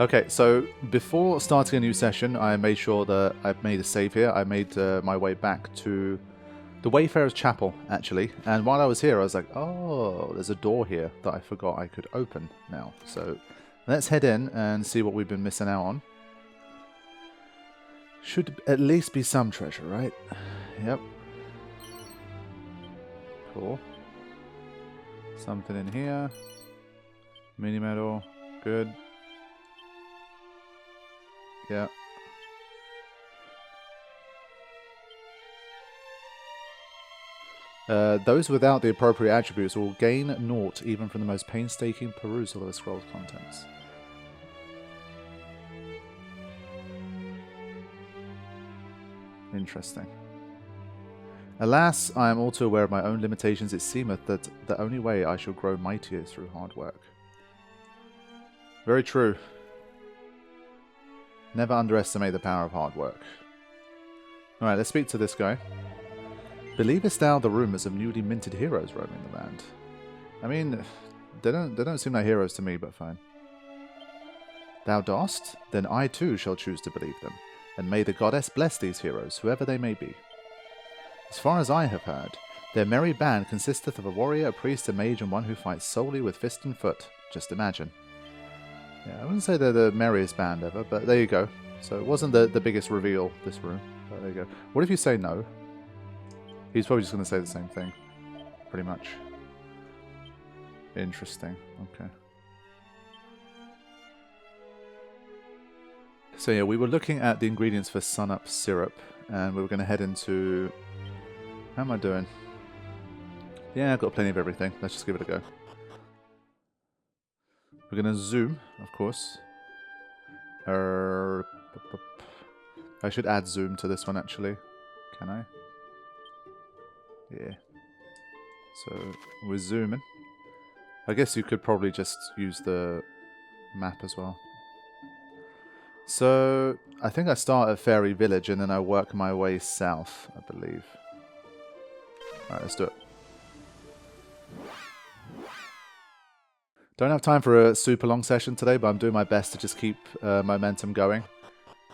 Okay, so before starting a new session, I made sure that I've made a save here. I made my way back to the Wayfarer's Chapel, actually. And while I was here, I was like, oh, there's a door here that I forgot I could open now. So let's head in and see what we've been missing out on. Should at least be some treasure, right? Yep. Cool. Something in here. Mini medal. Good. Yeah. Those without the appropriate attributes will gain naught even from the most painstaking perusal of the scroll's contents. Interesting. Alas, I am all too aware of my own limitations. It seemeth that the only way I shall grow mightier is through hard work. Very true. Never underestimate the power of hard work. Alright, let's speak to this guy. Believest thou the rumours of newly minted heroes roaming the land? I mean, they don't seem like heroes to me, but fine. Thou dost? Then I too shall choose to believe them, and may the goddess bless these heroes, whoever they may be. As far as I have heard, their merry band consisteth of a warrior, a priest, a mage, and one who fights solely with fist and foot. Just imagine. Yeah, I wouldn't say they're the merriest band ever, but there you go. So it wasn't the biggest reveal, this room, but there you go. What if you say no? He's probably just going to say the same thing, pretty much. Interesting, okay. So yeah, we were looking at the ingredients for Sun-Up syrup, and we were going to head into... How am I doing? Yeah, I've got plenty of everything. Let's just give it a go. We're going to zoom, of course. I should add zoom to this one, actually. Can I? Yeah. So, we're zooming. I guess you could probably just use the map as well. So, I think I start at Fairy Village and then I work my way south, I believe. Alright, let's do it. Don't have time for a super long session today, but I'm doing my best to just keep momentum going.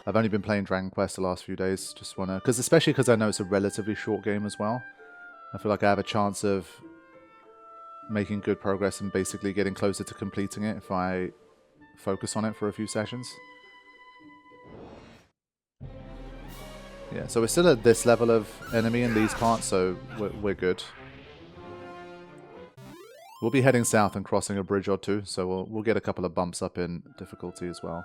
I've only been playing Dragon Quest the last few days. Just wanna, especially because I know it's a relatively short game as well. I feel like I have a chance of making good progress and basically getting closer to completing it if I focus on it for a few sessions. Yeah, so we're still at this level of enemy in these parts, so we're good. We'll be heading south and crossing a bridge or two, so we'll get a couple of bumps up in difficulty as well.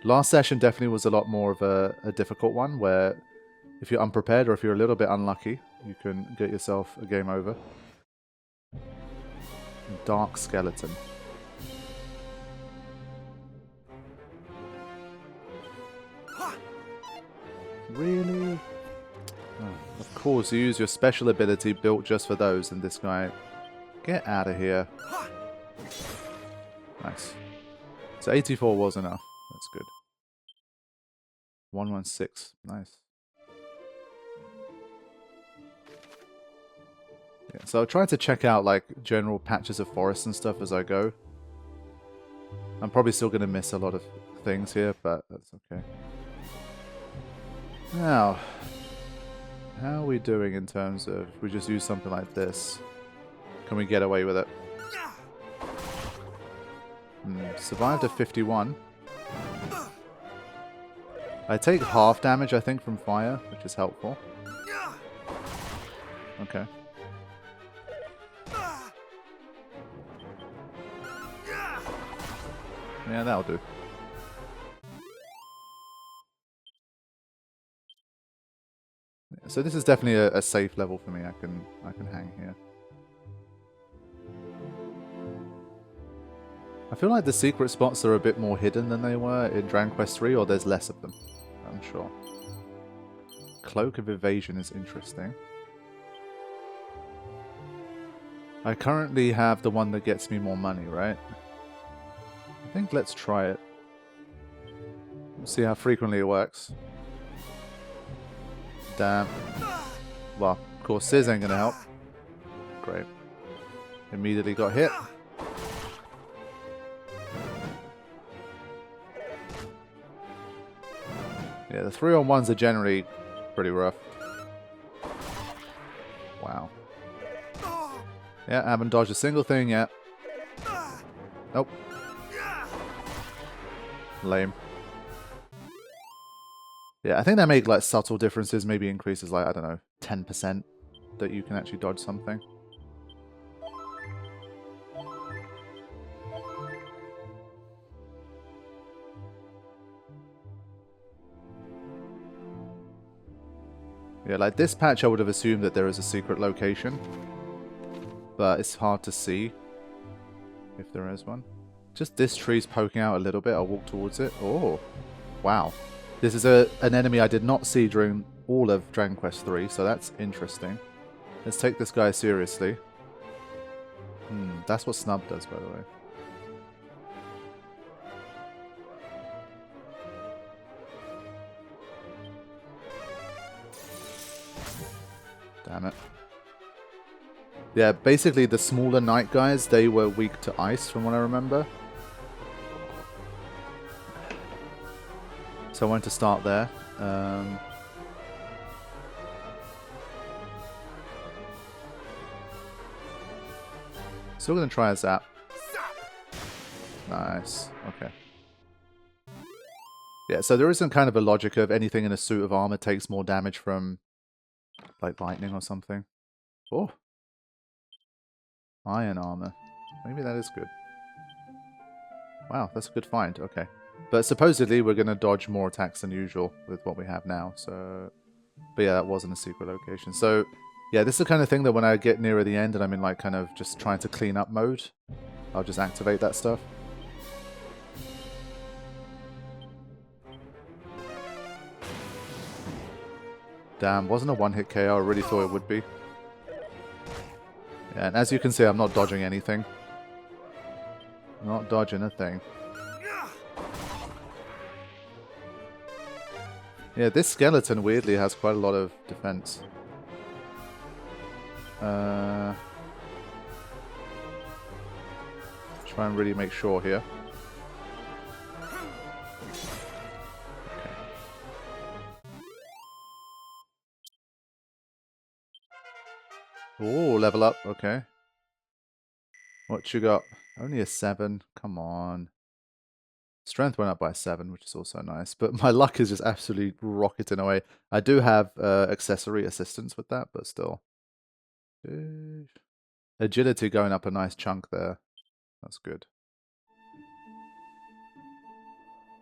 Last session definitely was a lot more of a difficult one, where if you're unprepared or if you're a little bit unlucky, you can get yourself a game over. Dark Skeleton. Really? Oh, of course, you use your special ability built just for those, and this guy... Get out of here. Nice. So 84 was enough. That's good. 116. Nice. Yeah, so I'll try to check out like general patches of forest and stuff as I go. I'm probably still going to miss a lot of things here, but that's okay. Now, how are we doing in terms of... We just use something like this. Can we get away with it? Survived a 51. I take half damage, I think, from fire, which is helpful. Okay. Yeah, that'll do. So this is definitely a safe level for me. I can hang here. I feel like the secret spots are a bit more hidden than they were in Dragon Quest 3, or there's less of them. I'm sure. Cloak of Evasion is interesting. I currently have the one that gets me more money, right? I think let's try it. We'll see how frequently it works. Damn. Well, of course, Sizz ain't gonna help. Great. Immediately got hit. Yeah, the 3-on-1s are generally pretty rough. Wow. Yeah, I haven't dodged a single thing yet. Nope. Lame. Yeah, I think they make like subtle differences, maybe increases like, I don't know, 10% that you can actually dodge something. Yeah, like this patch I would have assumed that there is a secret location, but it's hard to see if there is one. Just this tree's poking out a little bit, I'll walk towards it. Oh, wow. This is an enemy I did not see during all of Dragon Quest III, so that's interesting. Let's take this guy seriously. That's what Snub does, by the way. Damn it. Yeah, basically the smaller knight guys, they were weak to ice from what I remember. So I wanted to start there. Still going to try a zap. Nice. Okay. Yeah, so there isn't kind of a logic of anything in a suit of armor takes more damage from like lightning or something. Oh. Iron armor. Maybe that is good. Wow, that's a good find. Okay. But supposedly we're going to dodge more attacks than usual with what we have now. So, but yeah, that wasn't a secret location. So, yeah, this is the kind of thing that when I get nearer the end and I'm in like kind of just trying to clean up mode, I'll just activate that stuff. Damn, wasn't a one-hit KO. I really thought it would be. Yeah, and as you can see, I'm not dodging anything. Not dodging a thing. Yeah, this skeleton weirdly has quite a lot of defense. Try and really make sure here. Oh, level up. Okay. What you got? Only a 7. Come on. Strength went up by 7, which is also nice. But my luck is just absolutely rocketing away. I do have accessory assistance with that, but still. Agility going up a nice chunk there. That's good.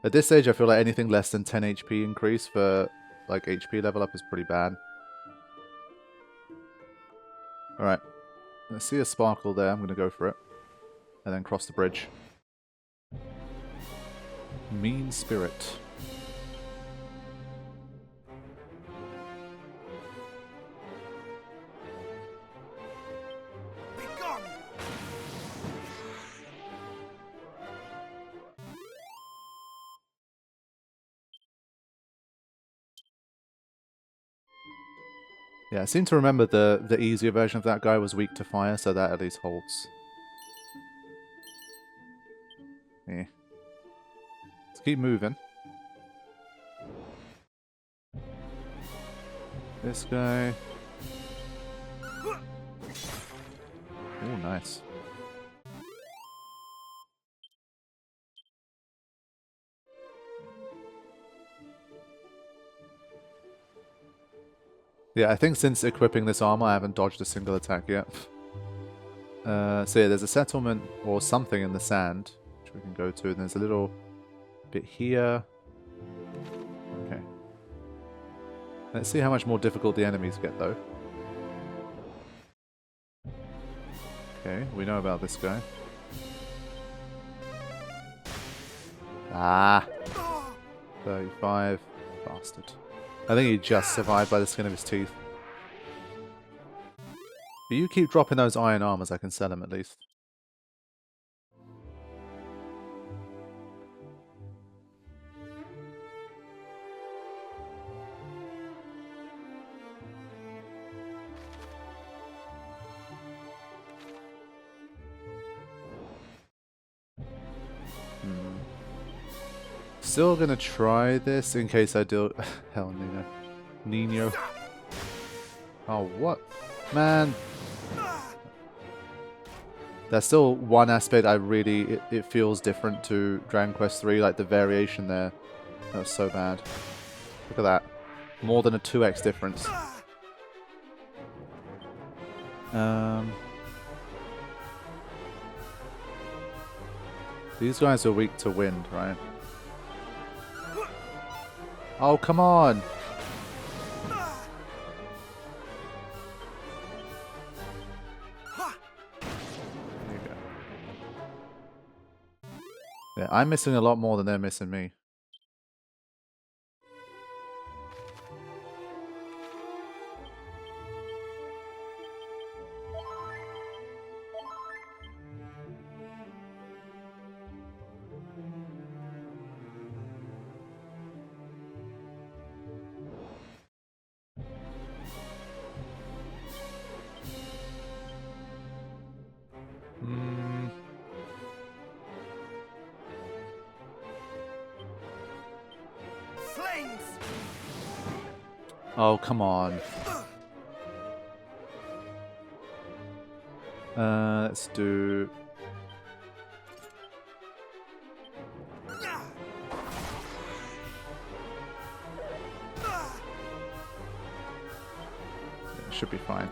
At this stage, I feel like anything less than 10 HP increase for like HP level up is pretty bad. Alright. I see a sparkle there. I'm going to go for it. And then cross the bridge. Mean Spirit. Be gone. Yeah, I seem to remember the easier version of that guy was weak to fire, so that at least holds. Yeah. Let's keep moving. This guy. Oh, nice. Yeah, I think since equipping this armor, I haven't dodged a single attack yet. So yeah, there's a settlement or something in the sand, which we can go to. And there's a little bit here. Okay. Let's see how much more difficult the enemies get, though. Okay, we know about this guy. Ah! 35. Bastard. I think he just survived by the skin of his teeth. But you keep dropping those iron armors, I can sell them at least. still gonna try this in case I do. Hell, Nino. Oh, what? Man. There's still one aspect I really... It feels different to Dragon Quest 3, like the variation there. That was so bad. Look at that. More than a 2x difference. These guys are weak to wind, right? Oh, come on! There you go. Yeah, I'm missing a lot more than they're missing me. Oh, come on. Let's do... Should be fine.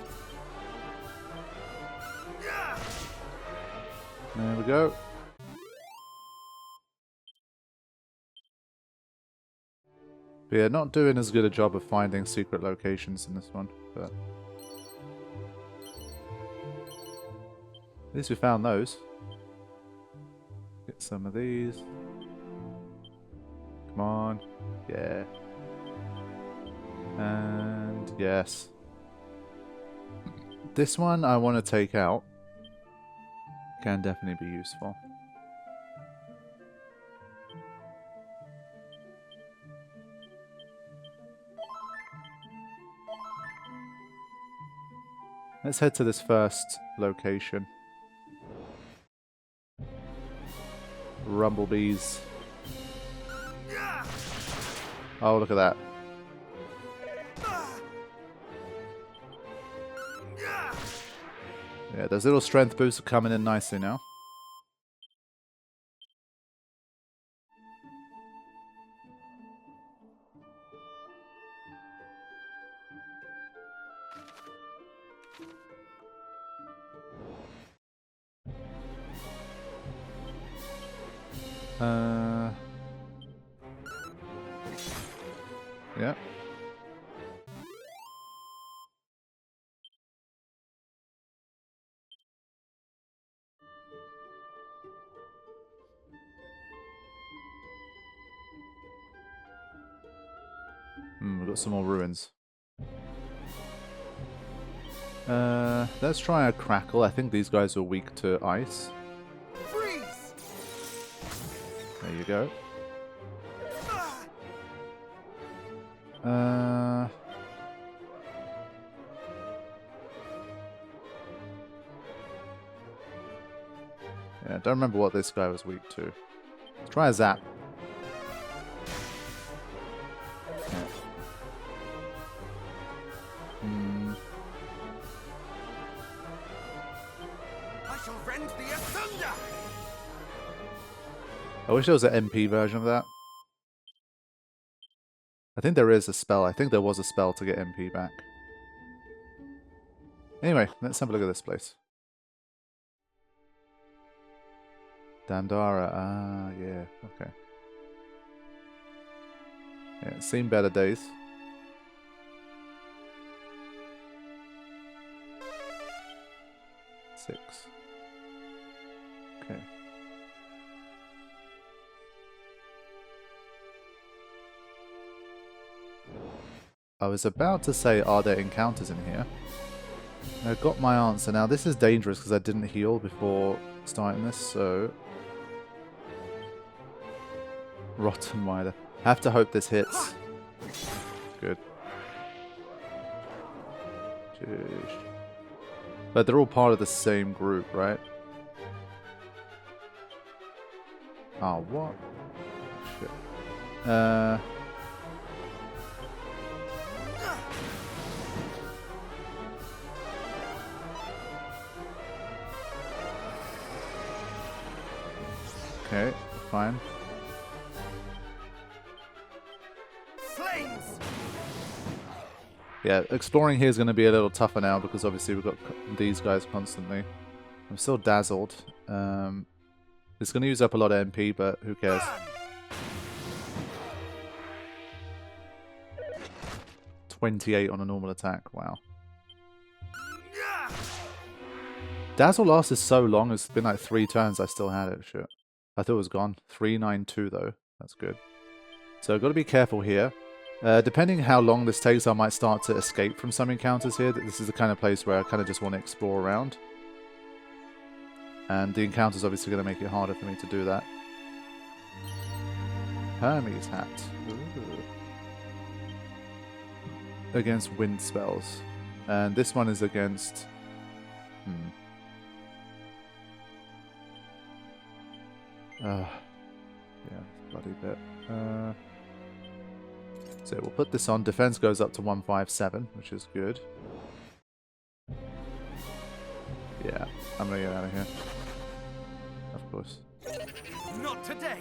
There we go. But yeah, not doing as good a job of finding secret locations in this one, but at least we found those. Get some of these. Come on. Yeah. And yes. This one I want to take out. Can definitely be useful. Let's head to this first location. Rumblebees. Oh, look at that. Yeah, those little strength boosts are coming in nicely now. Yeah. We've got some more ruins. Let's try a crackle. I think these guys are weak to ice. Freeze! There you go. Yeah, don't remember what this guy was weak to. Let's try a zap. Yeah. I shall rend thee asunder! I wish there was an MP version of that. I think there is a spell. I think there was a spell to get MP back. Anyway, let's have a look at this place. Dandara, ah, yeah, okay. Yeah, it's seen better days. Six. Okay. I was about to say, are there encounters in here? I got my answer. Now, this is dangerous because I didn't heal before starting this, so... Rotten Mitre. Have to hope this hits. Good. Jeez. But they're all part of the same group, right? Oh, what? Shit. Okay, fine. Flames. Yeah, exploring here is going to be a little tougher now because obviously we've got these guys constantly. I'm still dazzled. It's going to use up a lot of MP, but who cares? 28 on a normal attack. Wow. Dazzle lasted so long. It's been like 3 turns. I still had it. Shit. I thought it was gone. 392 though. That's good. So I've got to be careful here. Depending how long this takes, I might start to escape from some encounters here. This is the kind of place where I kind of just want to explore around. And the encounter's obviously going to make it harder for me to do that. Hermes hat. Ooh. Against wind spells. And this one is against... yeah, bloody bit. So we'll put this on. Defense goes up to 157, which is good. Yeah, I'm gonna get out of here. Of course. Not today.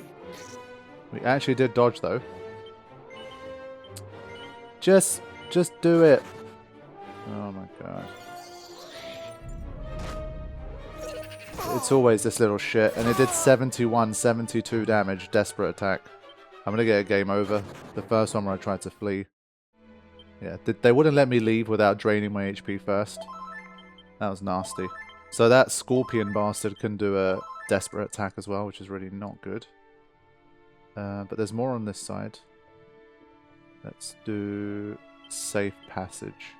We actually did dodge though. Just do it. Oh my god. It's always this little shit. And it did 71, 72 damage. Desperate attack. I'm gonna get a game over. The first one where I tried to flee. Yeah, they wouldn't let me leave without draining my HP first. That was nasty. So that scorpion bastard can do a desperate attack as well, which is really not good. But there's more on this side. Let's do safe passage.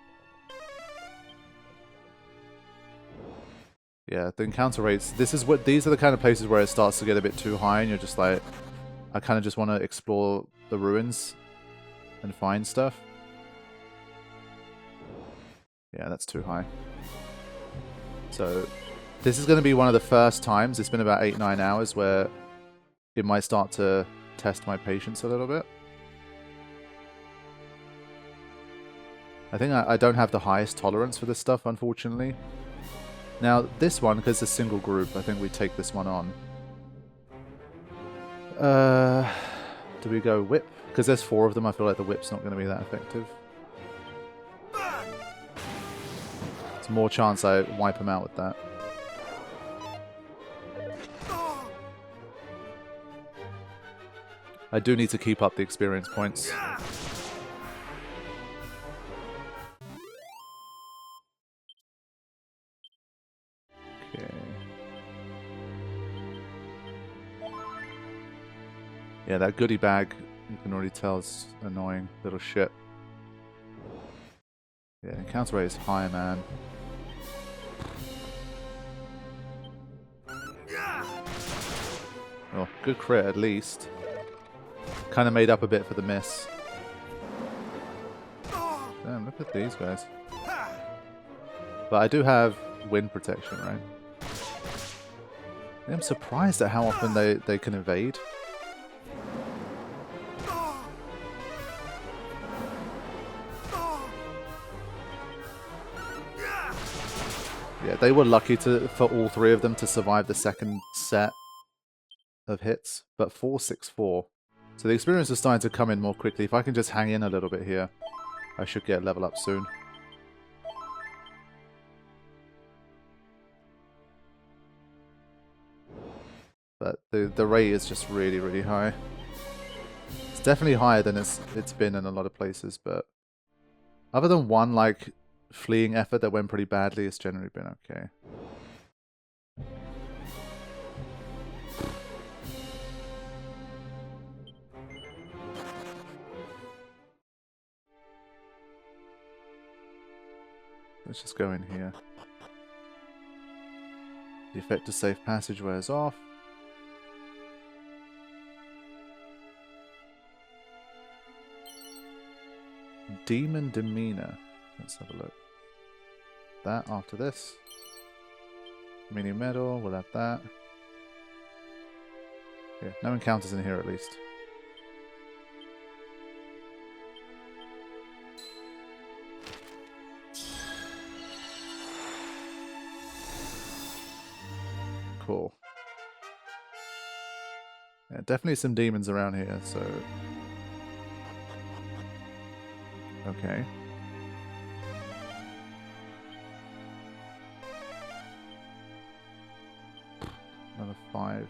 Yeah, the encounter rates. These are the kind of places where it starts to get a bit too high, and you're just like, I kind of just want to explore the ruins and find stuff. Yeah, that's too high. So this is going to be one of the first times. It's been about 8-9 hours where it might start to test my patience a little bit. I think I don't have the highest tolerance for this stuff, unfortunately. Now, this one, because it's a single group, I think we take this one on. Do we go whip? Because there's 4 of them, I feel like the whip's not going to be that effective. There's more chance I wipe them out with that. I do need to keep up the experience points. Okay. Yeah, that goodie bag, you can already tell, is annoying little shit. Yeah, encounter rate is high, man. Oh, good crit at least. Kind of made up a bit for the miss. Damn, look at these guys. But I do have wind protection, right? I'm surprised at how often they can evade. Yeah, they were lucky for all 3 of them to survive the second set of hits, but 464. So the experience is starting to come in more quickly. If I can just hang in a little bit here, I should get level up soon. But the rate is just really, really high. It's definitely higher than it's been in a lot of places, but other than one like fleeing effort that went pretty badly, it's generally been okay. Let's just go in here. The effect of safe passage wears off. Demon demeanor. Let's have a look. That after this. Mini medal, we'll have that. Yeah, no encounters in here at least. cool. Yeah, definitely some demons around here, so... Okay. Another 5.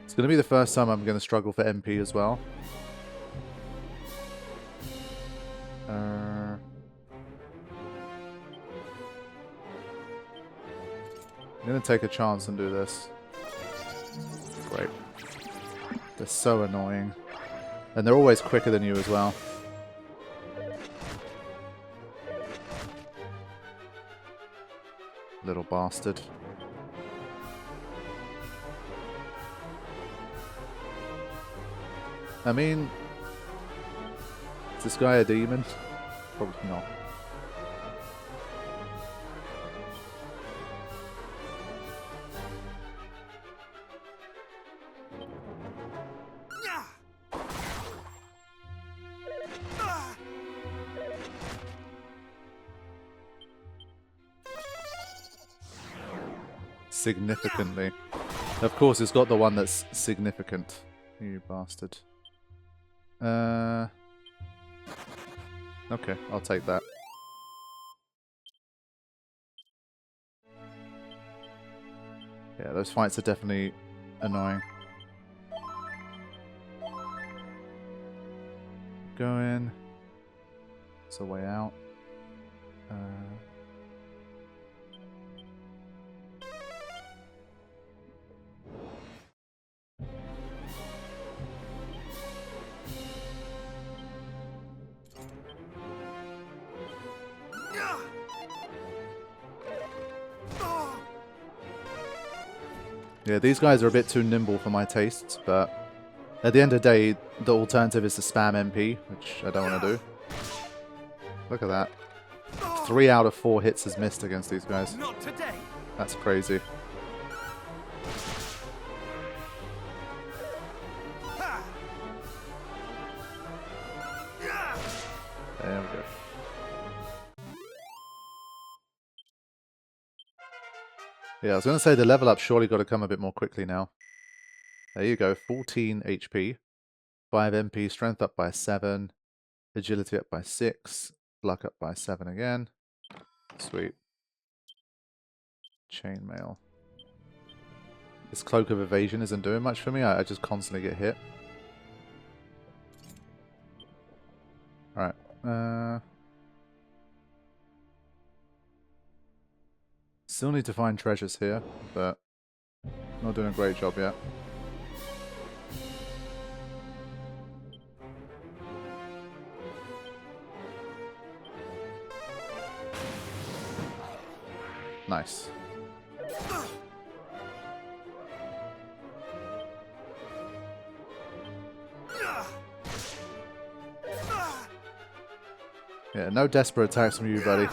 It's going to be the first time I'm going to struggle for MP as well. I'm going to take a chance and do this. Great. They're so annoying. And they're always quicker than you as well. Little bastard. I mean, is this guy a demon? Probably not. Significantly. Of course, it's got the one that's significant. You bastard. Okay, I'll take that. Yeah, those fights are definitely annoying. Go in. It's a way out. Yeah, these guys are a bit too nimble for my tastes, but at the end of the day, the alternative is to spam MP, which I don't want to do. Look at that. 3 out of 4 hits is missed against these guys. Not today. That's crazy. There we go. Yeah, I was going to say the level up surely got to come a bit more quickly now. There you go, 14 HP, 5 MP, strength up by 7, agility up by 6, luck up by 7 again. Sweet. Chainmail. This Cloak of Evasion isn't doing much for me, I just constantly get hit. Alright, still need to find treasures here, but not doing a great job yet. Nice. Yeah, no desperate attacks from you, buddy.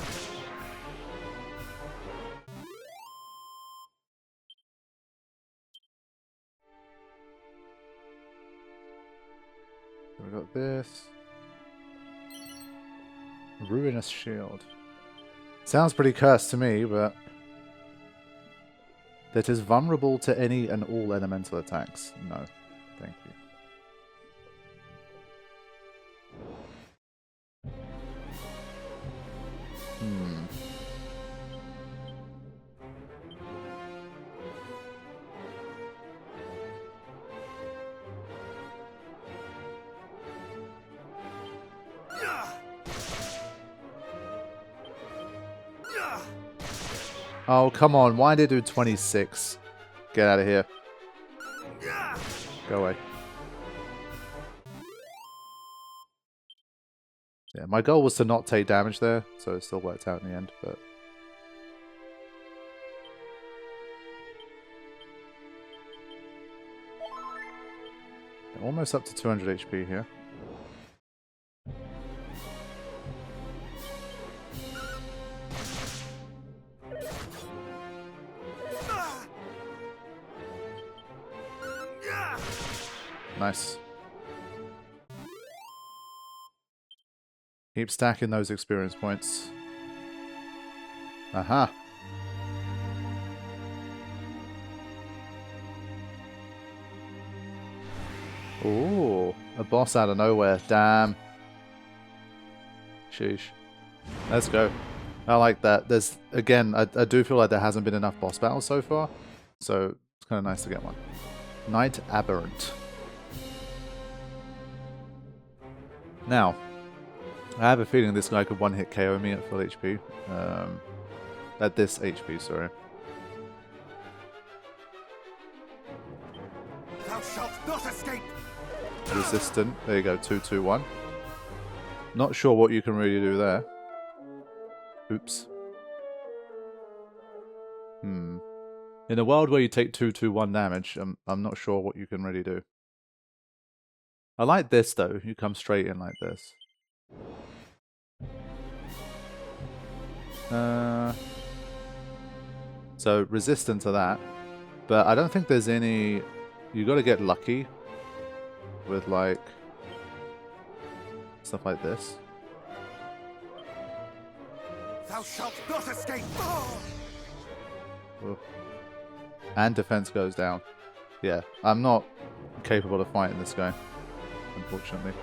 We got this. Ruinous Shield. Sounds pretty cursed to me, but... That is vulnerable to any and all elemental attacks. No, thank you. Oh, come on. Why did it do 26? Get out of here. Go away. Yeah, my goal was to not take damage there, so it still worked out in the end, but... Almost up to 200 HP here. Nice. Keep stacking those experience points. Aha. Ooh, a boss out of nowhere. Damn. Sheesh. Let's go. I like that. There's, again, I do feel like there hasn't been enough boss battles so far. So it's kind of nice to get one. Night Aberrant. Now, I have a feeling this guy could one-hit KO me at full HP. At this HP, sorry. Thou shalt not escape. Resistant. There you go, 2-2-1. Not sure what you can really do there. Oops. In a world where you take 2-2-1 damage, I'm not sure what you can really do. I like this though. You come straight in like this. So resistant to that, but I don't think there's any. You got to get lucky with like stuff like this. Thou shalt not escape. Oof. And defense goes down. Yeah, I'm not capable of fighting this guy, unfortunately.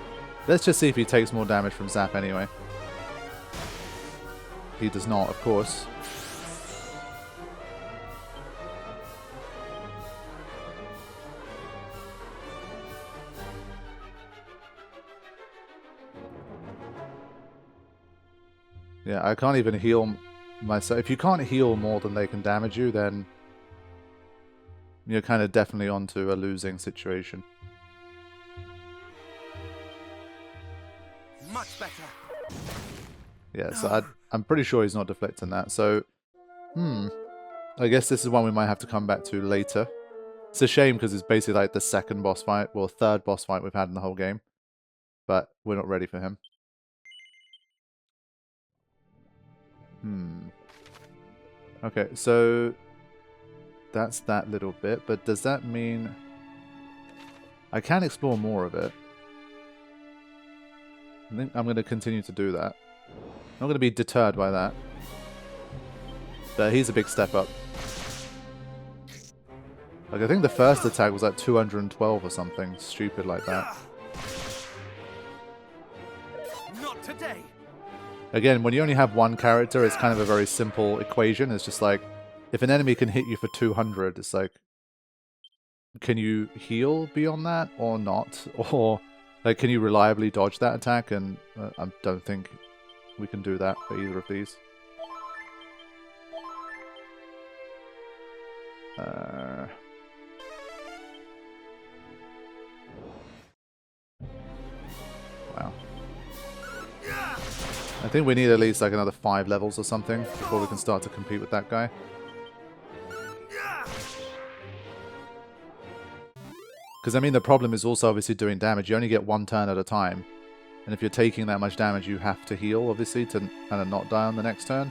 Let's just see if he takes more damage from Zap anyway. He does not, of course. Yeah, I can't even heal myself. If you can't heal more than they can damage you, then you're kind of definitely onto a losing situation. Much better. Yeah, so I'm pretty sure he's not deflecting that. So, I guess this is one we might have to come back to later. It's a shame because it's basically like the second boss fight, well, third boss fight we've had in the whole game. But we're not ready for him. Okay, so that's that little bit, but does that mean I can explore more of it? I think I'm going to continue to do that. I'm not going to be deterred by that. But he's a big step up. Like, I think the first attack was like 212 or something stupid like that. Not today. Again, when you only have one character, it's kind of a very simple equation. It's just like, if an enemy can hit you for 200, it's like, can you heal beyond that or not? Or, like, can you reliably dodge that attack? And I don't think we can do that for either of these. Wow. I think we need at least like another 5 levels or something before we can start to compete with that guy. Because, I mean, the problem is also obviously doing damage. You only get one turn at a time. And if you're taking that much damage, you have to heal, obviously, to kind of not die on the next turn.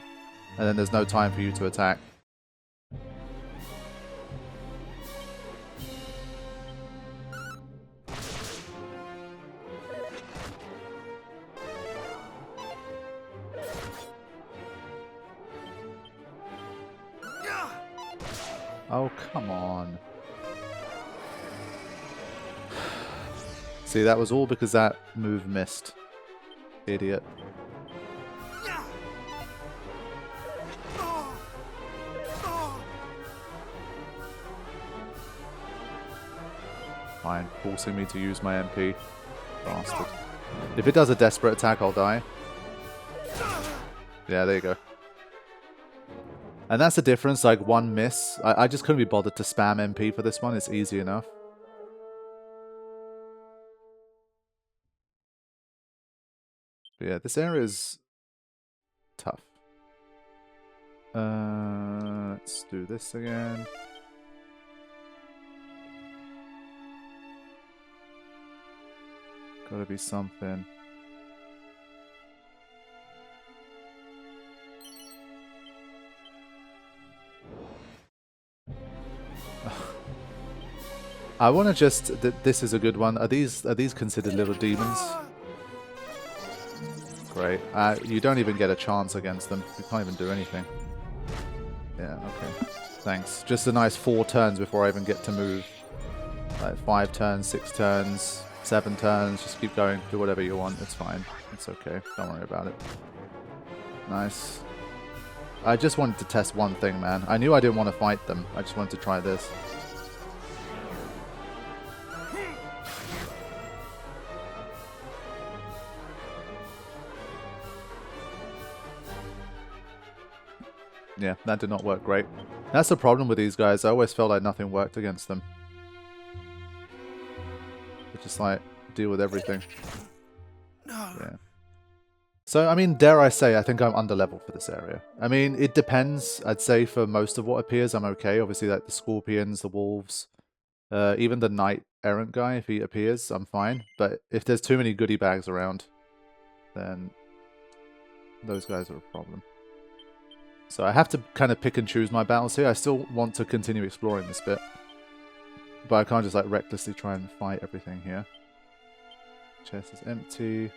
And then there's no time for you to attack. Oh, come on. See, that was all because that move missed. Idiot. Fine, forcing me to use my MP. Bastard. If it does a desperate attack, I'll die. Yeah, there you go. And that's the difference, like one miss. I just couldn't be bothered to spam MP for this one, it's easy enough. But yeah, this area is tough. Let's do this again. Gotta be something. I want to just. This is a good one. Are these considered little demons? Great. You don't even get a chance against them. You can't even do anything. Yeah, okay. Thanks. Just a nice 4 turns before I even get to move. Like 5 turns, 6 turns, 7 turns. Just keep going. Do whatever you want. It's fine. It's okay. Don't worry about it. Nice. I just wanted to test one thing, man. I knew I didn't want to fight them. I just wanted to try this. Yeah, that did not work great. That's the problem with these guys. I always felt like nothing worked against them. They just like deal with everything. No. Yeah. So, I mean, dare I say, I think I'm underleveled for this area. I mean, it depends. I'd say for most of what appears, I'm okay. Obviously, like the scorpions, the wolves, even the knight errant guy, if he appears, I'm fine. But if there's too many goodie bags around, then those guys are a problem. So I have to kind of pick and choose my battles here. I still want to continue exploring this bit. But I can't just like recklessly try and fight everything here. Chest is empty.